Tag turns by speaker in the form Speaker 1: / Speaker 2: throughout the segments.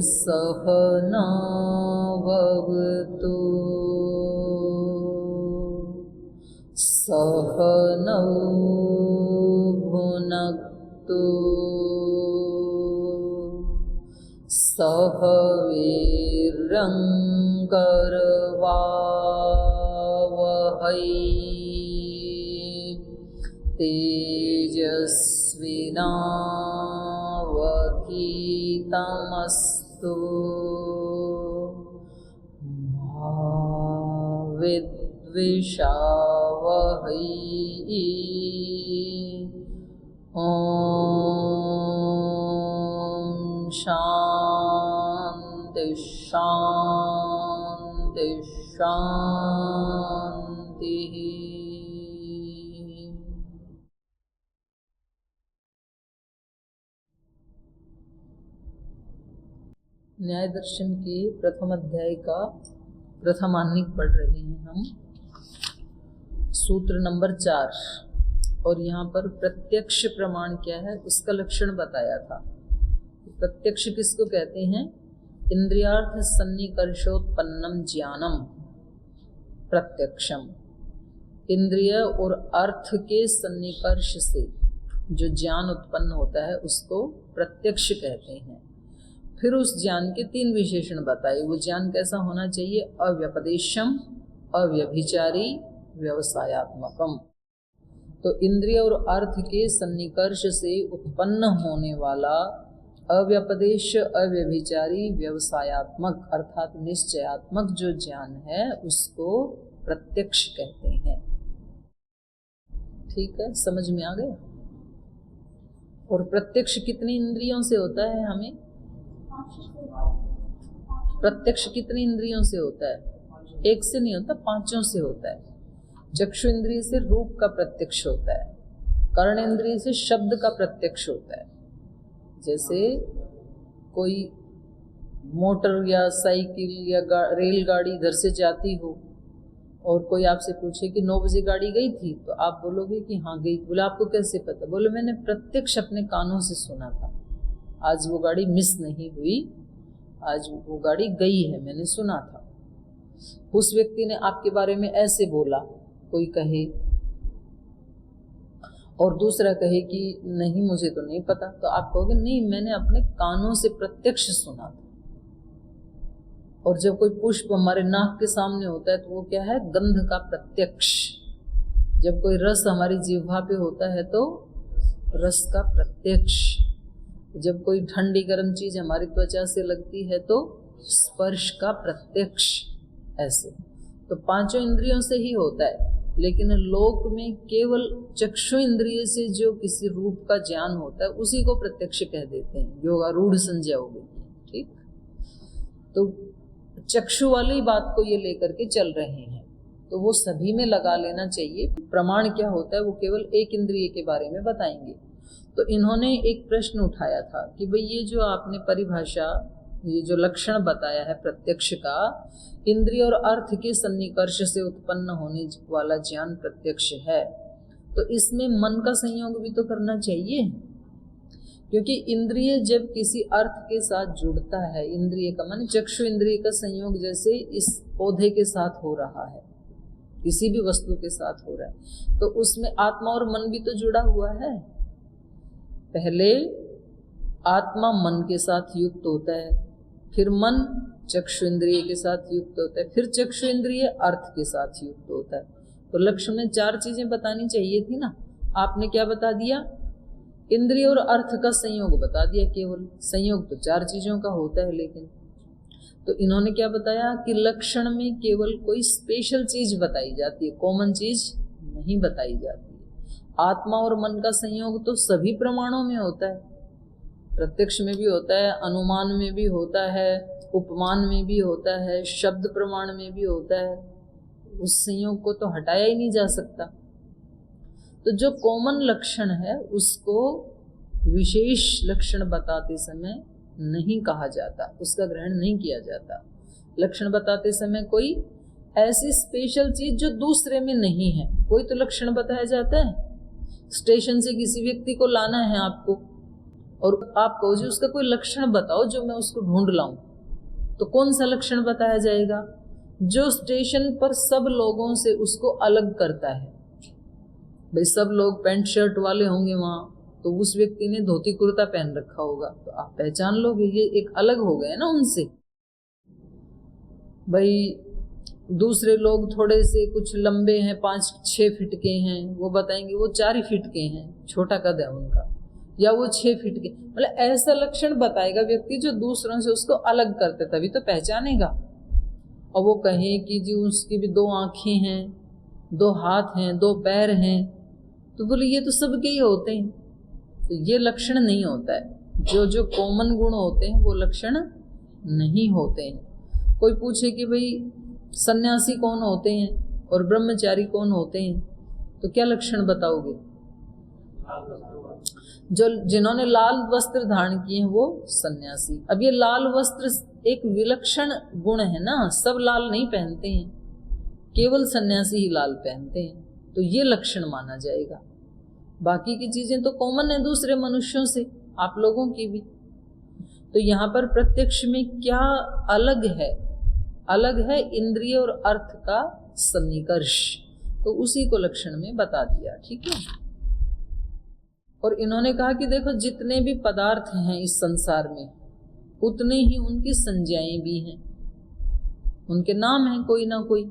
Speaker 1: सहना भवतु सहनौ भुनक्तु सह वीर्यङ्करवावहै तेजस्विनावधीतमस्तु मा विद्विषावहै। ॐ शान्ति शान्ति शान्तिः। न्याय दर्शन के प्रथम अध्याय का प्रथम आह्निक पढ़ रहे हैं हम, सूत्र नंबर 4। और यहाँ पर प्रत्यक्ष प्रमाण क्या है उसका लक्षण बताया था। प्रत्यक्ष किसको कहते हैं? इंद्रियार्थ सन्निकर्षोत्पन्नम ज्ञानम प्रत्यक्षम। इंद्रिय और अर्थ के सन्निकर्ष से जो ज्ञान उत्पन्न होता है उसको प्रत्यक्ष कहते हैं। फिर उस ज्ञान के 3 विशेषण बताए। वो ज्ञान कैसा होना चाहिए? अव्यपदेशम, अव्यभिचारी, व्यवसायात्मकम। तो इंद्रिय और अर्थ के सन्निकर्ष से उत्पन्न होने वाला अव्यपदेश, अव्यभिचारी, व्यवसायात्मक अर्थात निश्चयात्मक जो ज्ञान है उसको प्रत्यक्ष कहते हैं। ठीक है, समझ में आ गया? और प्रत्यक्ष कितनी इंद्रियों से होता है? हमें प्रत्यक्ष कितनी इंद्रियों से होता है? 1 से नहीं होता, 5 से होता है। चक्षु इंद्रिय से रूप का प्रत्यक्ष होता है, कर्ण इंद्रिय से शब्द का प्रत्यक्ष होता है। जैसे कोई मोटर या साइकिल या रेलगाड़ी इधर से जाती हो और कोई आपसे पूछे कि 9 बजे गाड़ी गई थी, तो आप बोलोगे कि हाँ गई। बोले आपको कैसे पता? बोले मैंने प्रत्यक्ष अपने कानों से सुना था। आज वो गाड़ी मिस नहीं हुई, आज वो गाड़ी गई है, मैंने सुना था। उस व्यक्ति ने आपके बारे में ऐसे बोला, कोई कहे और दूसरा कहे कि नहीं मुझे तो नहीं पता, तो आप कहोगे नहीं मैंने अपने कानों से प्रत्यक्ष सुना था। और जब कोई पुष्प हमारे नाक के सामने होता है तो वो क्या है? गंध का प्रत्यक्ष। जब कोई रस हमारी जिह्वा पे होता है तो रस का प्रत्यक्ष। जब कोई ठंडी गर्म चीज हमारी त्वचा से लगती है तो स्पर्श का प्रत्यक्ष। ऐसे तो 5 इंद्रियों से ही होता है। लेकिन लोक में केवल चक्षु इंद्रिय से जो किसी रूप का ज्ञान होता है उसी को प्रत्यक्ष कह देते हैं। योगारूढ़ संज्ञा हो गई। ठीक, तो चक्षु वाली बात को ये लेकर के चल रहे हैं, तो वो सभी में लगा लेना चाहिए। प्रमाण क्या होता है वो केवल एक इंद्रिय के बारे में बताएंगे। तो इन्होंने एक प्रश्न उठाया था कि भाई ये जो आपने परिभाषा, ये जो लक्षण बताया है प्रत्यक्ष का, इंद्रिय और अर्थ के सन्निकर्ष से उत्पन्न होने वाला ज्ञान प्रत्यक्ष है, तो इसमें मन का संयोग भी तो करना चाहिए। क्योंकि इंद्रिय जब किसी अर्थ के साथ जुड़ता है, इंद्रिय का माने चक्षु इंद्रिय का संयोग जैसे इस पौधे के साथ हो रहा है, किसी भी वस्तु के साथ हो रहा है, तो उसमें आत्मा और मन भी तो जुड़ा हुआ है। पहले आत्मा मन के साथ युक्त होता है, फिर मन चक्षु इंद्रिय के साथ युक्त होता है, फिर चक्षु इंद्रिय अर्थ के साथ युक्त होता है। तो लक्ष्य में 4 चीजें बतानी चाहिए थी ना, आपने क्या बता दिया? इंद्रिय और अर्थ का संयोग बता दिया। केवल संयोग तो 4 चीजों का होता है, लेकिन तो इन्होंने क्या बताया कि लक्षण में केवल कोई स्पेशल चीज बताई जाती है, कॉमन चीज नहीं बताई जाती है। आत्मा और मन का संयोग तो सभी प्रमाणों में होता है, प्रत्यक्ष में भी होता है, अनुमान में भी होता है, उपमान में भी होता है, शब्द प्रमाण में भी होता है। उस संयोग को तो हटाया ही नहीं जा सकता। तो जो कॉमन लक्षण है उसको विशेष लक्षण बताते समय नहीं कहा जाता, उसका ग्रहण नहीं किया जाता। लक्षण बताते समय कोई ऐसी स्पेशल चीज जो दूसरे में नहीं है, कोई तो लक्षण बताया जाता है। स्टेशन से किसी व्यक्ति को लाना है आपको, और आप कहो जी उसका कोई लक्षण बताओ जो मैं उसको ढूंढ लाऊं, तो कौन सा लक्षण बताया जाएगा? जो स्टेशन पर सब लोगों से उसको अलग करता है। भाई सब लोग पैंट शर्ट वाले होंगे वहां, तो उस व्यक्ति ने धोती कुर्ता पहन रखा होगा, तो आप पहचान लोगे ये एक अलग हो गए ना उनसे। भाई दूसरे लोग थोड़े से कुछ लंबे हैं, 5-6 फीट के हैं, वो बताएंगे वो 4 फीट के हैं, छोटा कद है उनका, या वो 6 फीट के। मतलब ऐसा लक्षण बताएगा व्यक्ति जो दूसरों से उसको अलग करते, तभी तो पहचानेगा। और वो कहे कि जी उसकी भी 2 आंखें हैं, 2 हाथ हैं, 2 पैर हैं, तो बोले ये तो सबके ही होते हैं। तो ये लक्षण नहीं होता है। जो जो कॉमन गुण होते हैं वो लक्षण नहीं होते हैं। कोई पूछे कि भाई सन्यासी कौन होते हैं और ब्रह्मचारी कौन होते हैं, तो क्या लक्षण बताओगे? जो जिन्होंने लाल वस्त्र धारण किए हैं वो सन्यासी। अब ये लाल वस्त्र एक विलक्षण गुण है ना, सब लाल नहीं पहनते हैं, केवल सन्यासी ही लाल पहनते हैं, तो ये लक्षण माना जाएगा। बाकी की चीजें तो कॉमन है दूसरे मनुष्यों से, आप लोगों की भी। तो यहाँ पर प्रत्यक्ष में क्या अलग है? अलग है इंद्रिय और अर्थ का सन्निकर्ष, तो उसी को लक्षण में बता दिया। ठीक है। और इन्होंने कहा कि देखो जितने भी पदार्थ हैं इस संसार में उतने ही उनकी संज्ञाएं भी हैं, उनके नाम हैं कोई ना कोई।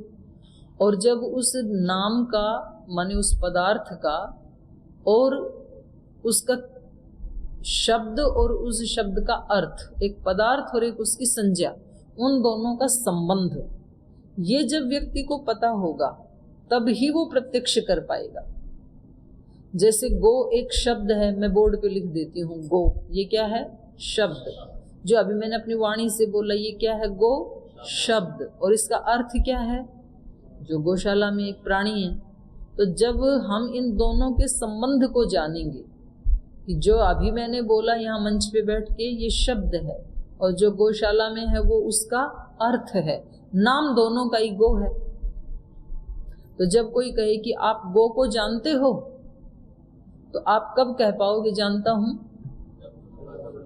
Speaker 1: और जब उस नाम का माने उस पदार्थ का और उसका शब्द और उस शब्द का अर्थ, एक पदार्थ और एक उसकी संज्ञा, उन दोनों का संबंध, ये जब व्यक्ति को पता होगा तब ही वो प्रत्यक्ष कर पाएगा। जैसे गो एक शब्द है, मैं बोर्ड पे लिख देती हूँ गो, ये क्या है? शब्द। जो अभी मैंने अपनी वाणी से बोला ये क्या है? गो शब्द। और इसका अर्थ क्या है? जो गौशाला में एक प्राणी है। तो जब हम इन दोनों के संबंध को जानेंगे कि जो अभी मैंने बोला यहाँ मंच पे बैठ के ये शब्द है, और जो गौशाला में है वो उसका अर्थ है, नाम दोनों का ही गो है। तो जब कोई कहे कि आप गो को जानते हो, तो आप कब कह पाओगे जानता हूं?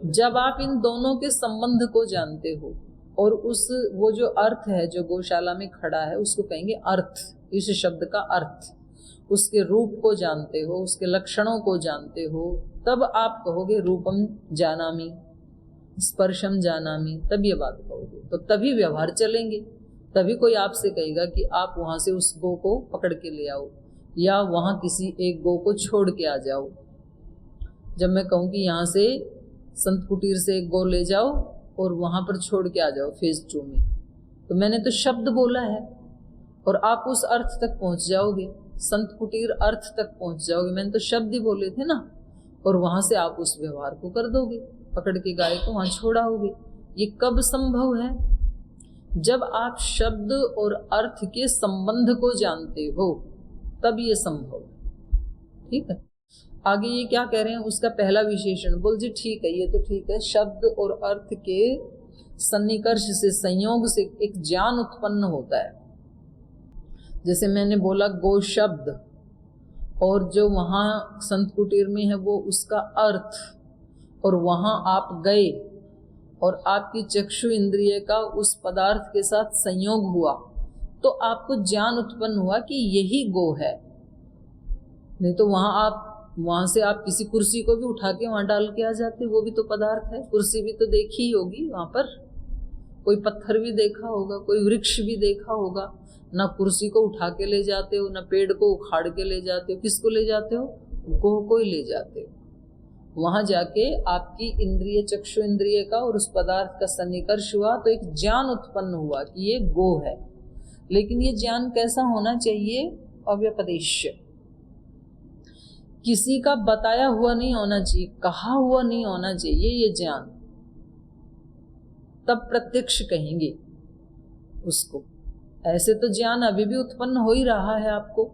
Speaker 1: जब आप इन दोनों के संबंध को जानते हो, और उस वो जो अर्थ है जो गौशाला में खड़ा है उसको कहेंगे अर्थ, इस शब्द का अर्थ, उसके रूप को जानते हो, उसके लक्षणों को जानते हो, तब आप कहोगे रूपम जानामि, स्पर्शम जानामि, तब ये बात कहोगे। तो तभी व्यवहार चलेंगे, तभी कोई आपसे कहेगा कि आप वहां से उस गो को पकड़ के ले आओ, या वहां किसी एक गो को छोड़ के आ जाओ। जब मैं कहूँ कि यहाँ से संत कुटीर से एक गो ले जाओ और वहां पर छोड़ के आ जाओ फेज 2 में, तो मैंने तो शब्द बोला है और आप उस अर्थ तक पहुंच जाओगे, संत कुटीर अर्थ तक पहुंच जाओगे, मैंने तो शब्द ही बोले थे ना, और वहां से आप उस व्यवहार को कर दोगे, पकड़ के गाय को वहां छोड़ाओगे। ये कब संभव है? जब आप शब्द और अर्थ के संबंध को जानते हो, तब ये संभव है। ठीक है। आगे ये क्या कह रहे हैं, उसका पहला विशेषण। बोल जी ठीक है, ये तो ठीक है, शब्द और अर्थ के सन्निकर्ष से, संयोग से एक ज्ञान उत्पन्न होता है। जैसे मैंने बोला गो शब्द, और जो वहां संत कुटीर में है वो उसका अर्थ, और वहां आप गए और आपकी चक्षु इंद्रिय का उस पदार्थ के साथ संयोग हुआ, तो आपको ज्ञान उत्पन्न हुआ कि यही गो है। नहीं तो वहां से आप किसी कुर्सी को भी उठा के वहां डाल के आ जाते, वो भी तो पदार्थ है। कुर्सी भी तो देखी ही होगी, वहां पर कोई पत्थर भी देखा होगा, कोई वृक्ष भी देखा होगा। ना कुर्सी को उठा के ले जाते हो, ना पेड़ को उखाड़ के ले जाते हो, किसको ले जाते हो? गो को ही ले जाते हो। वहां जाके आपकी इंद्रिय, चक्षु इंद्रिय का और उस पदार्थ का सन्निकर्ष हुआ, तो एक ज्ञान उत्पन्न हुआ कि ये गो है। लेकिन ये ज्ञान कैसा होना चाहिए? अव्यपदेश्य, किसी का बताया हुआ नहीं होना चाहिए, कहा हुआ नहीं होना चाहिए ये ज्ञान, तब प्रत्यक्ष कहेंगे उसको। ऐसे तो ज्ञान अभी भी उत्पन्न हो ही रहा है आपको।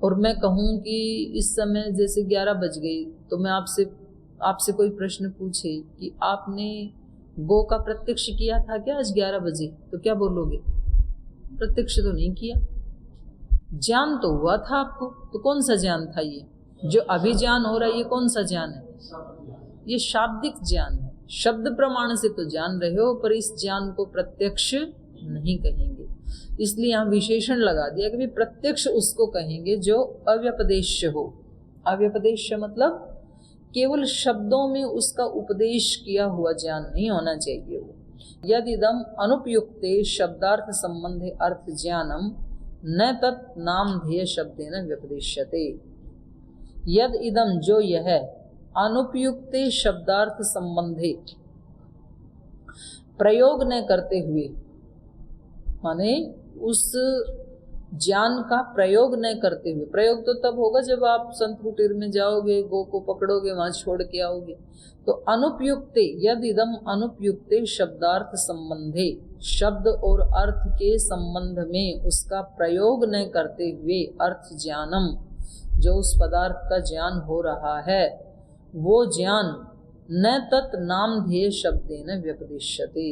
Speaker 1: और मैं कहूँ कि इस समय जैसे 11 बज गई तो मैं आपसे कोई प्रश्न पूछे कि आपने गो का प्रत्यक्ष किया था क्या आज 11 बजे, तो क्या बोलोगे? प्रत्यक्ष तो नहीं किया, ज्ञान तो हुआ था आपको। तो कौन सा ज्ञान था ये जो अभी ज्ञान हो रहा है? ये कौन सा ज्ञान है? ये शाब्दिक ज्ञान है। शब्द प्रमाण से तो जान रहे हो, पर इस ज्ञान को प्रत्यक्ष नहीं कहेंगे। इसलिए यहाँ विशेषण लगा दिया कि प्रत्यक्ष उसको कहेंगे जो अव्यपदेश्य हो। अव्यपदेश्य मतलब केवल शब्दों में उसका उपदेश किया हुआ ज्ञान नहीं होना चाहिए वो। यदिदम अनुपयुक्ते शब्दार्थ संबंधे अर्थ ज्ञानम न तत् नामधेय शब्देन व्यपदेश्यते। यद इदम जो यह अनुपयुक्ते शब्दार्थ संबंधे प्रयोग न करते हुए, माने उस ज्ञान का प्रयोग न करते हुए, प्रयोग तो तब होगा जब आप संत कुटीर में जाओगे, गो को पकड़ोगे, वहां छोड़ के आओगे। तो अनुपयुक्ते, यद इदम अनुपयुक्ते शब्दार्थ संबंधे, शब्द और अर्थ के संबंध में उसका प्रयोग न करते हुए अर्थ ज्ञानम, जो उस पदार्थ का ज्ञान हो रहा है, वो ज्ञान न तत् नामधेय शब्देन व्यपदिश्यते,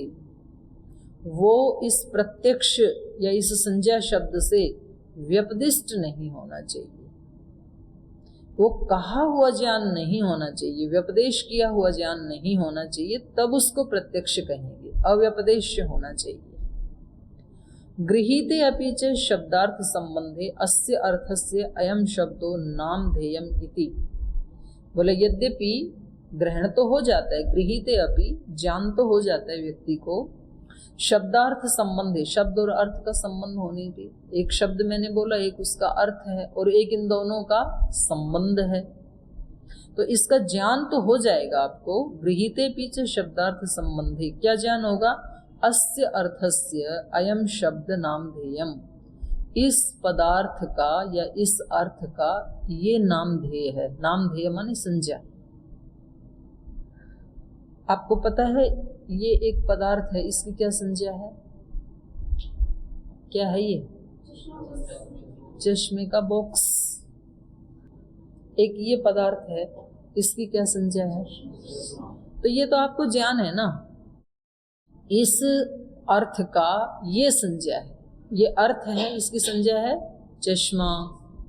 Speaker 1: वो इस प्रत्यक्ष या इस संज्ञा शब्द से व्यपदिष्ट नहीं होना चाहिए। वो कहा हुआ ज्ञान नहीं होना चाहिए, व्यपदेश किया हुआ ज्ञान नहीं होना चाहिए, तब उसको प्रत्यक्ष कहेंगे। अव्यपदेश होना चाहिए। गृहीते अपि च शब्दार्थ संबंधे अस्य अर्थस्य अयम शब्दो नामधेयम इति। बोले यद्यपि ग्रहण तो हो जाता है, गृहीते अपि ज्ञान तो हो जाता है व्यक्ति को, शब्दार्थ संबंधी, शब्द और अर्थ का संबंध होने पे, एक शब्द मैंने बोला, एक उसका अर्थ है और एक इन दोनों का संबंध है, तो इसका ज्ञान तो हो जाएगा आपको। गृहीते पीछे शब्दार्थ संबंधी क्या ज्ञान होगा? अस्य अर्थस्य अयम शब्द नामधेयम, इस पदार्थ का या इस अर्थ का ये नामधेय है। नामधेय माने संज्ञा। आपको पता है ये एक पदार्थ है, इसकी क्या संज्ञा है? क्या है ये? चश्मे का बॉक्स। एक ये पदार्थ है, इसकी क्या संज्ञा है? तो ये तो आपको ज्ञान है ना, इस अर्थ का ये संज्ञा है, ये अर्थ है, इसकी संज्ञा है चश्मा,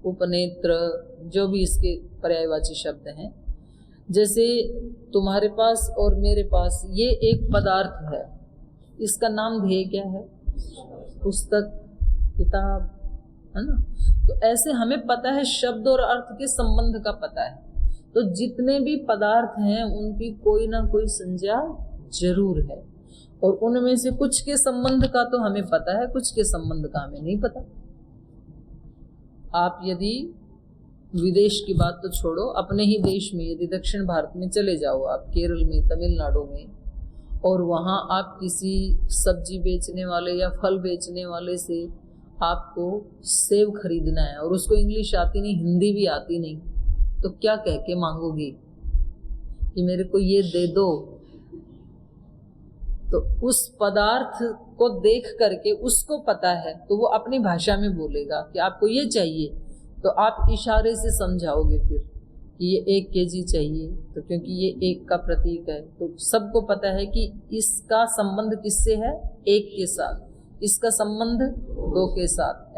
Speaker 1: उपनेत्र, जो भी इसके पर्यायवाची शब्द हैं। जैसे तुम्हारे पास और मेरे पास ये एक पदार्थ है, इसका नाम ध्येय क्या है? पुस्तक, किताब, है ना। तो ऐसे हमें पता है शब्द और अर्थ के संबंध का पता है। तो जितने भी पदार्थ हैं उनकी कोई ना कोई संज्ञा जरूर है, और उनमें से कुछ के संबंध का तो हमें पता है, कुछ के संबंध का हमें नहीं पता। आप यदि विदेश की बात तो छोड़ो, अपने ही देश में यदि दक्षिण भारत में चले जाओ, आप केरल में, तमिलनाडु में, और वहाँ आप किसी सब्जी बेचने वाले या फल बेचने वाले से आपको सेब खरीदना है और उसको इंग्लिश आती नहीं, हिंदी भी आती नहीं, तो क्या कह के मांगोगे कि मेरे को ये दे दो? तो उस पदार्थ को देख करके उसको पता है तो वो अपनी भाषा में बोलेगा कि आपको ये चाहिए, तो आप इशारे से समझाओगे फिर कि ये 1 केजी चाहिए, तो क्योंकि ये 1 का प्रतीक है, तो सबको पता है कि इसका संबंध किससे है? 1 के साथ, इसका संबंध 2 के साथ।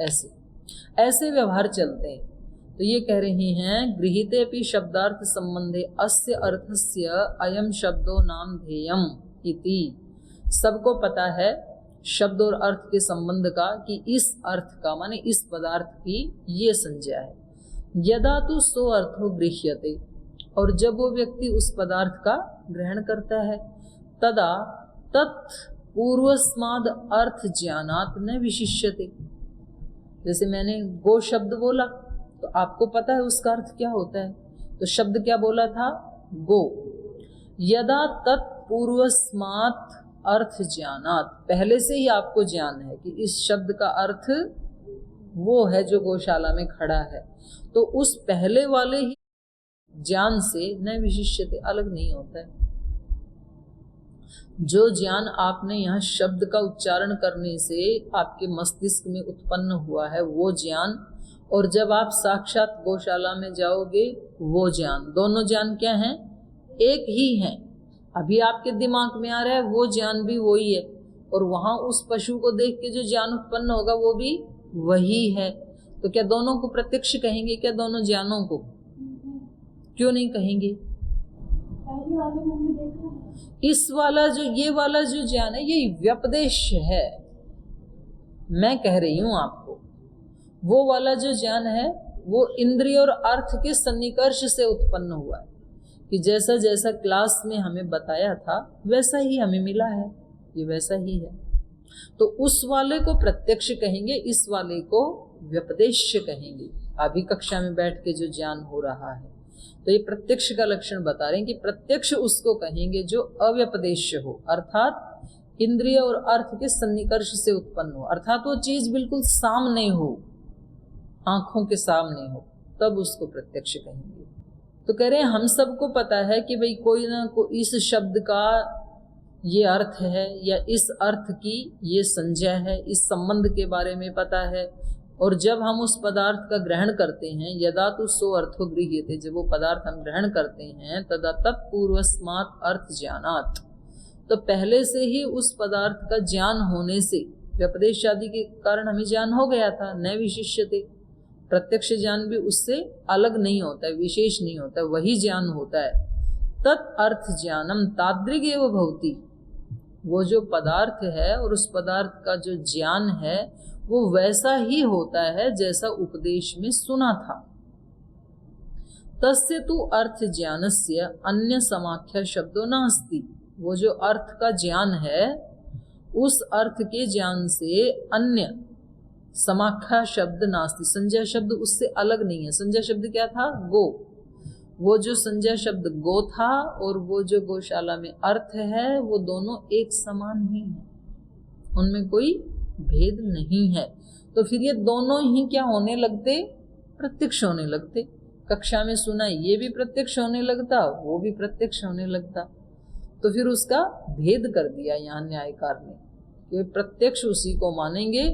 Speaker 1: ऐसे व्यवहार चलते हैं। तो ये कह रही हैं गृहीते अपि शब्दार्थ संबंधे अस्य अर्थस्य अयम शब्दो नामधेयम इति। सबको पता है शब्द और अर्थ के संबंध का कि इस अर्थ का माने इस पदार्थ की ये संज्ञा है। यदा तु सो अर्थो गृह्यते, और जब वो व्यक्ति उस पदार्थ का ग्रहण करता है, तदा तत् पूर्वस्माद अर्थ ज्ञानात् न विशिष्यते। जैसे मैंने गो शब्द बोला तो आपको पता है उसका अर्थ क्या होता है, तो शब्द क्या बोला था? गो। यदा तत् पूर्वस्मात् अर्थ ज्ञानात्, पहले से ही आपको ज्ञान है कि इस शब्द का अर्थ वो है जो गौशाला में खड़ा है, तो उस पहले वाले ही ज्ञान से न विशिष्यते, अलग नहीं होता है। जो ज्ञान आपने यहाँ शब्द का उच्चारण करने से आपके मस्तिष्क में उत्पन्न हुआ है वो ज्ञान, और जब आप साक्षात गौशाला में जाओगे वो ज्ञान, दोनों ज्ञान क्या हैं? एक ही हैं। अभी आपके दिमाग में आ रहा है वो ज्ञान भी वही है, और वहां उस पशु को देख के जो ज्ञान उत्पन्न होगा वो भी वही है। तो क्या दोनों को प्रत्यक्ष कहेंगे? क्या दोनों ज्ञानों को? क्यों नहीं कहेंगे? इस वाला जो ये वाला जो ज्ञान है ये व्यपदेश है, मैं कह रही हूं आपको। वो वाला जो ज्ञान है वो इंद्रिय और अर्थ के सन्निकर्ष से उत्पन्न हुआ है, कि जैसा जैसा क्लास में हमें बताया था वैसा ही हमें मिला है, ये वैसा ही है। तो उस वाले को प्रत्यक्ष कहेंगे, इस वाले को व्यपदेश कहेंगे। अभी कक्षा में बैठ के जो ज्ञान हो रहा है, तो ये प्रत्यक्ष का लक्षण बता रहे हैं कि प्रत्यक्ष उसको कहेंगे जो अव्यपदेश हो, अर्थात इंद्रिय और अर्थ के सन्निकर्ष से उत्पन्न हो, अर्थात वो चीज बिल्कुल सामने हो, आंखों के सामने हो, तब उसको प्रत्यक्ष कहेंगे। तो कह रहे हैं हम सबको पता है कि भाई कोई ना कोई इस शब्द का ये अर्थ है, या इस अर्थ की ये संज्ञा है, इस संबंध के बारे में पता है। और जब हम उस पदार्थ का ग्रहण करते हैं, यदा तो सो अर्थो गृह्यते, जब वो पदार्थ हम ग्रहण करते हैं, तदा तत्पूर्वस्मात् अर्थ ज्ञानात्, तो पहले से ही उस पदार्थ का ज्ञान होने से व्यपदेश आदि के कारण हमें ज्ञान हो गया था, न विशिष्यते। प्रत्यक्ष ज्ञान भी उससे अलग नहीं होता है, विशेष नहीं होता है, वही ज्ञान होता है। तत् अर्थ ज्ञानम तादृग एव भवति, वो जो पदार्थ है और उस पदार्थ का जो ज्ञान है वो वैसा ही होता है जैसा उपदेश में सुना था। तस्य तु अर्थ ज्ञानस्य अन्य समाख्या शब्दो नास्ति, वो जो अर्थ का ज्ञान है उस अर्थ के ज्ञान से अन्य समाख्या शब्द नास्ति, संज्ञा शब्द उससे अलग नहीं है। संज्ञा शब्द क्या था? गो। वो जो संज्ञा शब्द गो था और वो जो गौशाला में अर्थ है वो दोनों एक समान ही है, उनमें कोई भेद नहीं है। तो फिर ये दोनों ही क्या होने लगते? प्रत्यक्ष होने लगते। कक्षा में सुना ये भी प्रत्यक्ष होने लगता, वो भी प्रत्यक्ष होने लगता। तो फिर उसका भेद कर दिया यहाँ न्यायकार ने कि प्रत्यक्ष उसी को मानेंगे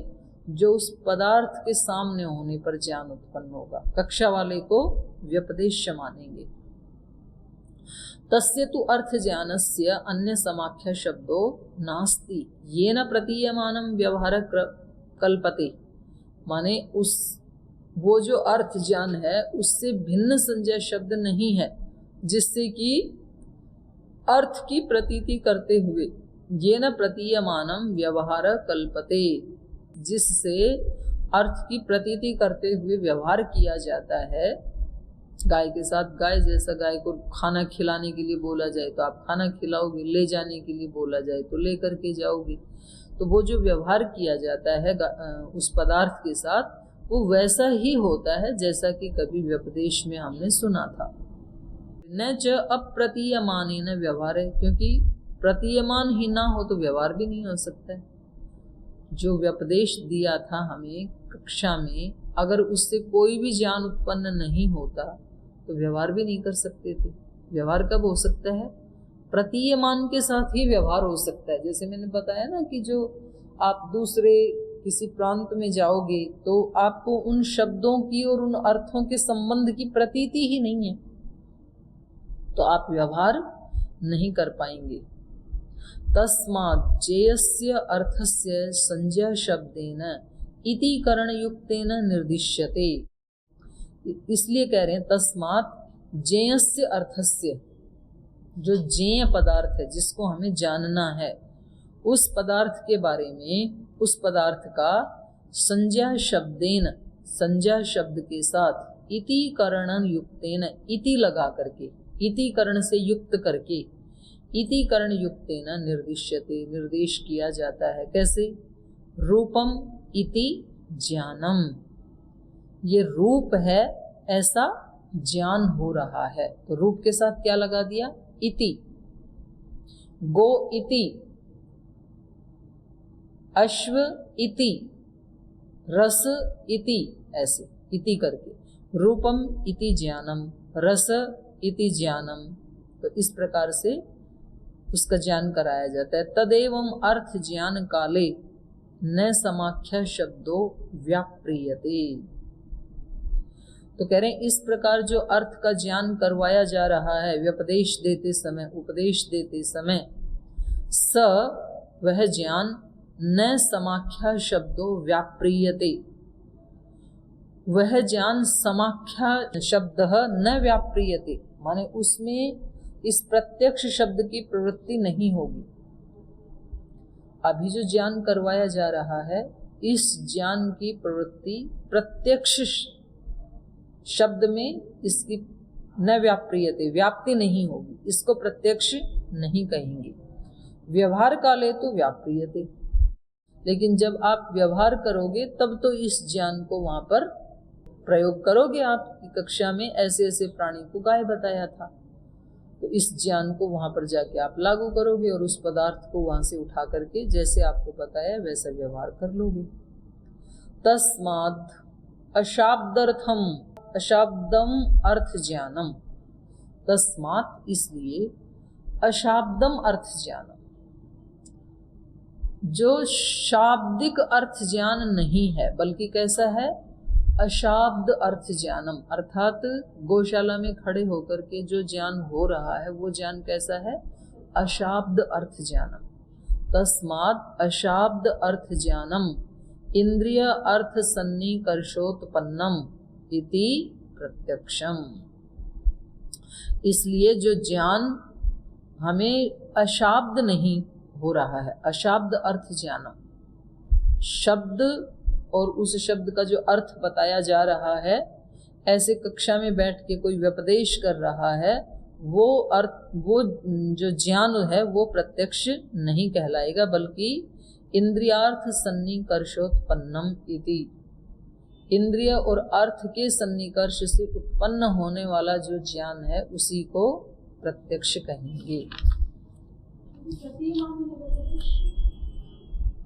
Speaker 1: जो उस पदार्थ के सामने होने पर ज्ञान उत्पन्न होगा, कक्षा वाले को व्यपदेश मानेंगे। तस्य तु अर्थ ज्ञानस्य अन्य समाख्या शब्दो नास्ति येन प्रतीयमानं व्यवहार कल्पते, माने उस वो जो अर्थ ज्ञान है उससे भिन्न संज्ञा शब्द नहीं है जिससे कि अर्थ की प्रतीति करते हुए येन प्रतीयमानं व्यवहार कल्पते, जिससे अर्थ की प्रतीति करते हुए व्यवहार किया जाता है। गाय के साथ गाय जैसा, गाय को खाना खिलाने के लिए बोला जाए तो आप खाना खिलाओगे, ले जाने के लिए बोला जाए तो ले करके जाओगे। तो वो जो व्यवहार किया जाता है उस पदार्थ के साथ वो वैसा ही होता है जैसा कि कभी व्यपदेश में हमने सुना था। न च अप्रतीयमानेन व्यवहार है, क्योंकि प्रतीयमान ही ना हो तो व्यवहार भी नहीं हो सकता है। जो व्यपदेश दिया था हमें कक्षा में, अगर उससे कोई भी ज्ञान उत्पन्न नहीं होता तो व्यवहार भी नहीं कर सकते थे। व्यवहार कब हो सकता है? प्रतीयमान के साथ ही व्यवहार हो सकता है। जैसे मैंने बताया ना कि जो आप दूसरे किसी प्रांत में जाओगे तो आपको उन शब्दों की और उन अर्थों के संबंध की प्रतीति ही नहीं है, तो आप व्यवहार नहीं कर पाएंगे। तस्मात् जेयस्य अर्थस्य संज्ञा शब्देन इति करणयुक्तेन निर्दिश्यते, इसलिए कह रहे हैं तस्मात् जेयस्य अर्थस्य, जो जेय पदार्थ है जिसको हमें जानना है, उस पदार्थ के बारे में, उस पदार्थ का संज्ञा शब्देन, संज्ञा शब्द के साथ इति करण युक्तेन, इति लगा करके, इति करण से युक्त करके, इति करण युक्तेन निर्दिश्यते, निर्देश किया जाता है। कैसे? रूपम इति ज्ञानम, ये रूप है ऐसा ज्ञान हो रहा है, तो रूप के साथ क्या लगा दिया? इति। गो इति, अश्व इति, रस इति, ऐसे इति करके रूपम इति ज्ञानम, रस इति ज्ञानम। तो इस प्रकार से उसका ज्ञान कराया जाता है। तदेवं अर्थ ज्ञान काले न समाख्या शब्दों व्याप्रियते। तो कह रहे हैं इस प्रकार जो अर्थ का ज्ञान करवाया जा रहा है व्यपदेश देते समय, उपदेश देते समय, स वह ज्ञान न समाख्या शब्दों व्याप्रियते, वह ज्ञान समाख्या शब्द न व्याप्रियते, माने उसमें इस प्रत्यक्ष शब्द की प्रवृत्ति नहीं होगी। अभी जो ज्ञान करवाया जा रहा है इस ज्ञान की प्रवृत्ति प्रत्यक्ष शब्द में इसकी न व्याप्रियते, व्याप्ति नहीं होगी, इसको प्रत्यक्ष नहीं कहेंगे। व्यवहार काले तो व्याप्रियते, लेकिन जब आप व्यवहार करोगे तब तो इस ज्ञान को वहां पर प्रयोग करोगे। आपकी कक्षा में ऐसे ऐसे प्राणी को गाय बताया था, तो इस ज्ञान को वहां पर जाके आप लागू करोगे और उस पदार्थ को वहां से उठा करके जैसे आपको बताया वैसा व्यवहार कर लोगे। तस्मात् अशाब्दर्थम अशाब्दम अर्थ ज्ञानम, तस्मात् इसलिए अशाब्दम अर्थ ज्ञानम, जो शाब्दिक अर्थ ज्ञान नहीं है बल्कि कैसा है, अशाब्द अर्थ ज्ञानम, अर्थात गौशाला में खड़े होकर के जो ज्ञान हो रहा है वो ज्ञान कैसा है, अशाब्द अर्थ ज्ञानम। तस्मात् अशाब्द अर्थ ज्ञानम इंद्रिय अर्थ सन्निकर्षोत्पन्नम इति प्रत्यक्षम। इसलिए जो ज्ञान हमें अशाब्द नहीं हो रहा है, अशाब्द अर्थ ज्ञानम, शब्द और उस शब्द का जो अर्थ बताया जा रहा है, ऐसे कक्षा में बैठ के कोई व्यपदेश कर रहा है, वो अर्थ, वो जो ज्ञान है वो प्रत्यक्ष नहीं कहलाएगा बल्कि इंद्रियार्थ सन्निकर्षोत्पन्नम इति, इंद्रिय और अर्थ के सन्निकर्ष से उत्पन्न होने वाला जो ज्ञान है उसी को प्रत्यक्ष कहेंगे।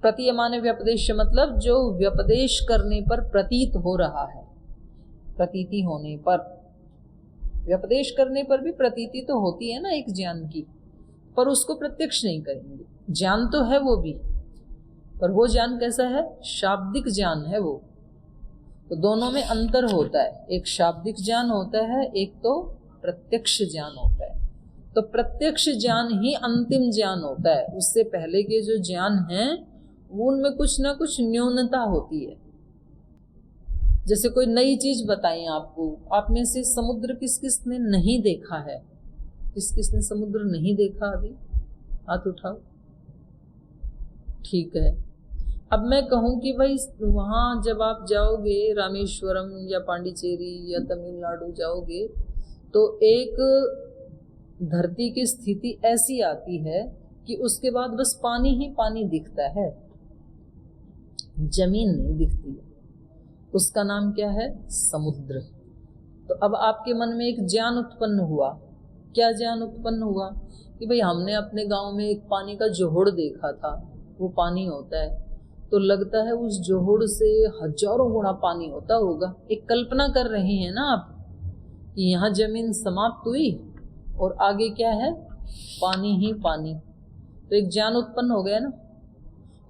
Speaker 1: प्रतीयमान व्यपदेश मतलब जो व्यपदेश करने पर प्रतीत हो रहा है, प्रतीति होने पर, व्यपदेश करने पर भी प्रतीति तो होती है ना एक ज्ञान की, पर उसको प्रत्यक्ष नहीं करेंगे। ज्ञान तो है वो भी, पर वो ज्ञान कैसा है, शाब्दिक ज्ञान है वो। तो दोनों में अंतर होता है, एक शाब्दिक ज्ञान होता है, एक तो प्रत्यक्ष ज्ञान होता है। तो प्रत्यक्ष ज्ञान ही अंतिम ज्ञान होता है, उससे पहले के जो ज्ञान हैं उनमें कुछ ना कुछ न्यूनता होती है। जैसे कोई नई चीज बताएं आपको, आप में से समुद्र किस किस ने नहीं देखा है, किस किस ने समुद्र नहीं देखा अभी, हाथ उठाओ। ठीक है, अब मैं कहूं कि भाई वहां जब आप जाओगे रामेश्वरम या पांडिचेरी या तमिलनाडु जाओगे तो एक धरती की स्थिति ऐसी आती है कि उसके बाद बस पानी ही पानी दिखता है, जमीन नहीं दिखती है, उसका नाम क्या है, समुद्र। तो अब आपके मन में एक ज्ञान उत्पन्न हुआ, क्या ज्ञान उत्पन्न हुआ कि भाई हमने अपने गांव में एक पानी का जोहड़ देखा था, वो पानी होता है, तो लगता है उस जोहड़ से हजारों गुना पानी होता होगा। एक कल्पना कर रहे हैं ना आप कि यहाँ जमीन समाप्त हुई और आगे क्या है, पानी ही पानी। तो एक ज्ञान उत्पन्न हो गया ना,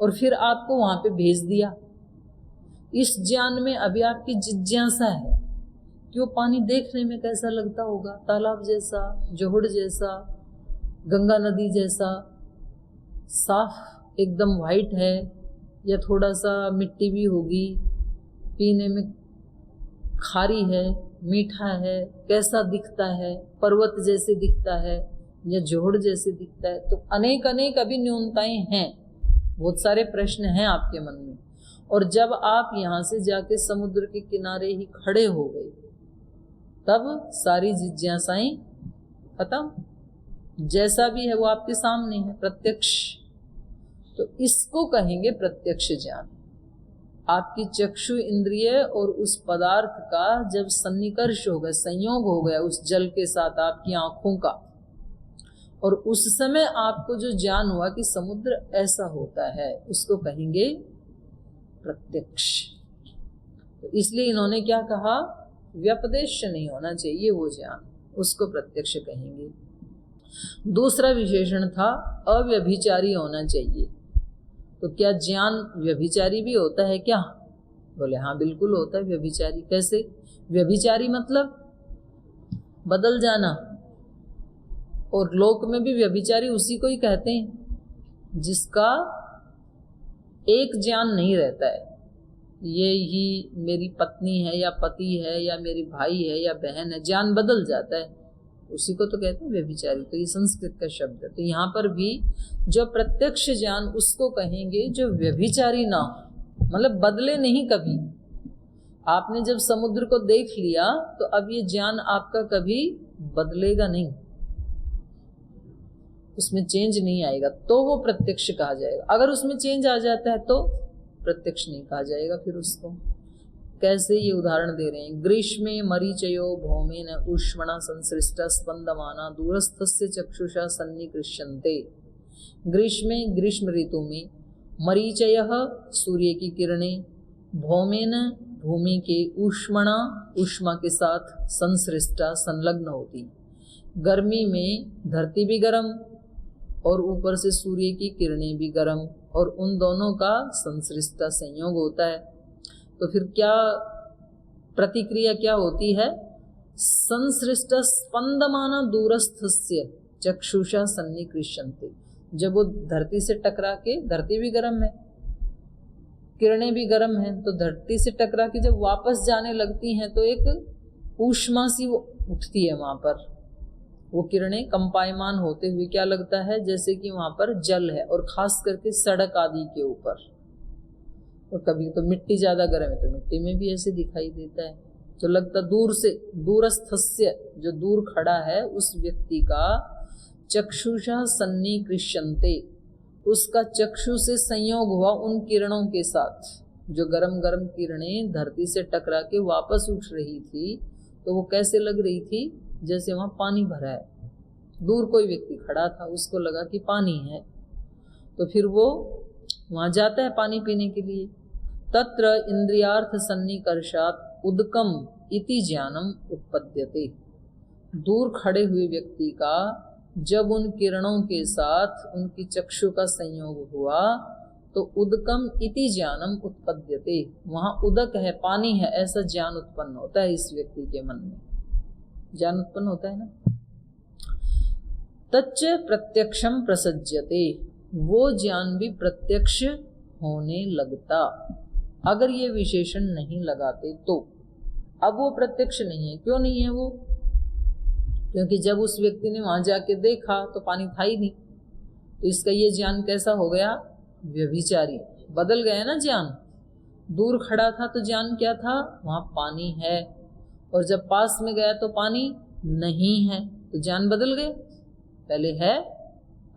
Speaker 1: और फिर आपको वहां पे भेज दिया। इस ज्ञान में अभी आपकी जिज्ञासा है कि वो पानी देखने में कैसा लगता होगा, तालाब जैसा, जोहड़ जैसा, गंगा नदी जैसा, साफ एकदम वाइट है या थोड़ा सा मिट्टी भी होगी, पीने में खारी है, मीठा है, कैसा दिखता है, पर्वत जैसे दिखता है या जोहड़ जैसे दिखता है। तो अनेक अनेक अभी न्यूनताएं हैं, बहुत सारे प्रश्न हैं आपके मन में। और जब आप यहाँ से जाके समुद्र के किनारे ही खड़े हो गए तब सारी जिज्ञासाएं खत्म, जैसा भी है वो आपके सामने है, प्रत्यक्ष। तो इसको कहेंगे प्रत्यक्ष ज्ञान। आपकी चक्षु इंद्रिय और उस पदार्थ का जब सन्निकर्ष हो गया, संयोग हो गया उस जल के साथ आपकी आंखों का, और उस समय आपको जो ज्ञान हुआ कि समुद्र ऐसा होता है, उसको कहेंगे प्रत्यक्ष। तो इसलिए इन्होंने क्या कहा, व्यपदेश नहीं होना चाहिए वो ज्ञान, उसको प्रत्यक्ष कहेंगे। दूसरा विशेषण था अव्यभिचारी होना चाहिए। तो क्या ज्ञान व्यभिचारी भी होता है क्या? बोले हाँ बिल्कुल होता है व्यभिचारी। कैसे? व्यभिचारी मतलब बदल जाना, और लोक में भी व्यभिचारी उसी को ही कहते हैं जिसका एक ज्ञान नहीं रहता है। ये ही मेरी पत्नी है या पति है या मेरी भाई है या बहन है, ज्ञान बदल जाता है, उसी को तो कहते हैं व्यभिचारी। तो ये संस्कृत का शब्द है। तो यहाँ पर भी जो प्रत्यक्ष ज्ञान उसको कहेंगे जो व्यभिचारी ना हो, मतलब बदले नहीं कभी। आपने जब समुद्र को देख लिया तो अब ये ज्ञान आपका कभी बदलेगा नहीं, उसमें चेंज नहीं आएगा, तो वो प्रत्यक्ष कहा जाएगा। अगर उसमें चेंज आ जाता है तो प्रत्यक्ष नहीं कहा जाएगा फिर उसको। कैसे? ये उदाहरण दे रहे हैं। ग्रीष्मे मरीचयो भौमेन उष्मणा संसृष्टा स्पंदमाना दूरस्थस्य चक्षुषा सन्निकृष्यन्ते। ग्रीष्मे, ग्रीष्म ऋतु में, मरीचयः सूर्य की किरणें, भौमेन भूमि के, उष्मणा ऊष्मा के साथ, संसृष्टा संलग्न होती। गर्मी में धरती भी गर्म और ऊपर से सूर्य की किरणें भी गर्म, और उन दोनों का संसृष्टा संयोग होता है। तो फिर क्या प्रतिक्रिया क्या होती है? संसृष्टा स्पंदमाना दूरस्थस्य चक्षुषा सन्निकृष्यन्ते। जब वो धरती से टकरा के, धरती भी गर्म है, किरणें भी गर्म हैं, तो धरती से टकरा के जब वापस जाने लगती हैं तो एक ऊष्मा सी वो उठती है वहां पर। वो किरणें कंपायमान होते हुए क्या लगता है? जैसे कि वहां पर जल है, और खास करके सड़क आदि के ऊपर। और कभी तो मिट्टी ज्यादा गर्म है तो मिट्टी में भी ऐसे दिखाई देता है। तो लगता दूर से, दूरस्थस्य जो दूर खड़ा है उस व्यक्ति का चक्षुषा सन्निकृष्यन्ते, उसका चक्षु से संयोग हुआ उन किरणों के साथ। जो गरम गरम किरणें धरती से टकरा के वापस उठ रही थी, तो वो कैसे लग रही थी? जैसे वहां पानी भरा है। दूर कोई व्यक्ति खड़ा था, उसको लगा कि पानी है, तो फिर वो वहां जाता है पानी पीने के लिए। तत्र इंद्रियार्थ सन्निकर्षात् उदकम इति ज्ञानम उत्पद्यते। दूर खड़े हुए व्यक्ति का जब उन किरणों के साथ उनकी चक्षु का संयोग हुआ तो उदकम इति ज्ञानम उत्पद्यते, वहां उदक है, पानी है, ऐसा ज्ञान उत्पन्न होता है इस व्यक्ति के मन में। ज्ञान उत्पन्न होता है ना। तच्च प्रत्यक्षम प्रसज्यते, वो ज्ञान भी प्रत्यक्ष होने लगता। अगर ये विशेषण नहीं लगाते तो। अब वो प्रत्यक्ष नहीं है। क्यों नहीं है वो? क्योंकि जब उस व्यक्ति ने वहां जाके देखा तो पानी था ही नहीं, तो इसका ये ज्ञान कैसा हो गया? व्यभिचारी। बदल गया ना ज्ञान। दूर खड़ा था तो ज्ञान क्या था? वहां पानी है, और जब पास में गया तो पानी नहीं है, तो ज्ञान बदल गए। पहले है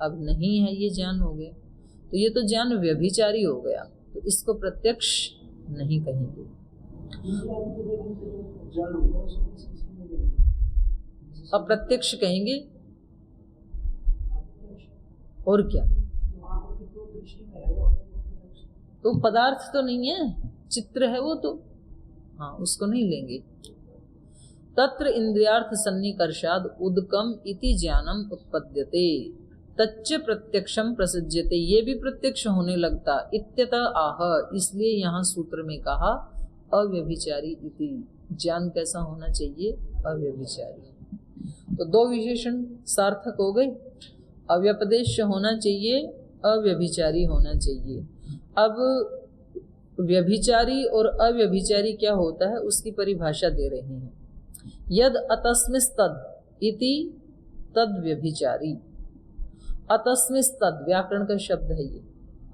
Speaker 1: अब नहीं है, ये ज्ञान हो गया। तो ये तो ज्ञान व्यभिचारी हो गया, तो इसको प्रत्यक्ष नहीं कहेंगे। अप्रत्यक्ष कहेंगे। और क्या? तो पदार्थ तो नहीं है, चित्र है वो तो, हाँ उसको नहीं लेंगे। तत्र इंद्रियार्थ सन्निकर्षाद उदकम इति ज्ञानम उत्पद्यते तच्च प्रत्यक्षम प्रसज्यते, ये भी प्रत्यक्ष होने लगता। इत्यतः आह, इसलिए यहाँ सूत्र में कहा अव्यभिचारी इति। ज्ञान कैसा होना चाहिए? अव्यभिचारी। तो दो विशेषण सार्थक हो गए। अव्यपदेश होना चाहिए, अव्यभिचारी होना चाहिए। अब व्यभिचारी और अव्यभिचारी क्या होता है उसकी परिभाषा दे रहे हैं। यद अतस्मिस्तद इति तद व्यभिचारी। अतस्मिस्तद व्याकरण का शब्द है ये।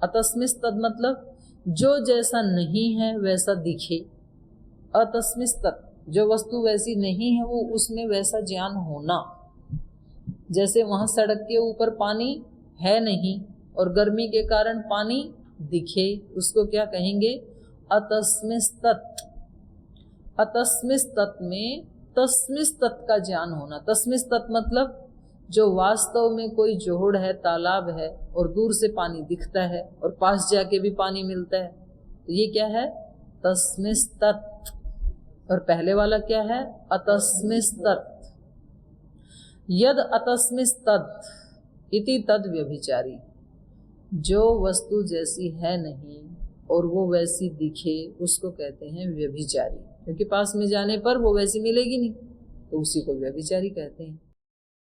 Speaker 1: अतस्मिस्तद मतलब जो जैसा नहीं है वैसा दिखे। अतस्मिस्तद जो वस्तु वैसी नहीं है वो उसमें वैसा ज्ञान होना। जैसे वहां सड़क के ऊपर पानी है नहीं और गर्मी के कारण पानी दिखे, उसको क्या कहेंगे? अतस्मिस्तत्। अतस्मिस्तत् में तस्मिस्तत् का ज्ञान होना। तस्मिस्तत् मतलब जो वास्तव में कोई जोहड़ है, तालाब है, और दूर से पानी दिखता है और पास जाके भी पानी मिलता है, तो ये क्या है? तस्मिस्तत्। और पहले वाला क्या है? अतस्मिस्तत्। यद अतस्मिस्तद इति तद व्यभिचारी, जो वस्तु जैसी है नहीं और वो वैसी दिखे उसको कहते हैं व्यभिचारी, क्योंकि पास में जाने पर वो वैसी मिलेगी नहीं, तो उसी को व्यभिचारी कहते हैं।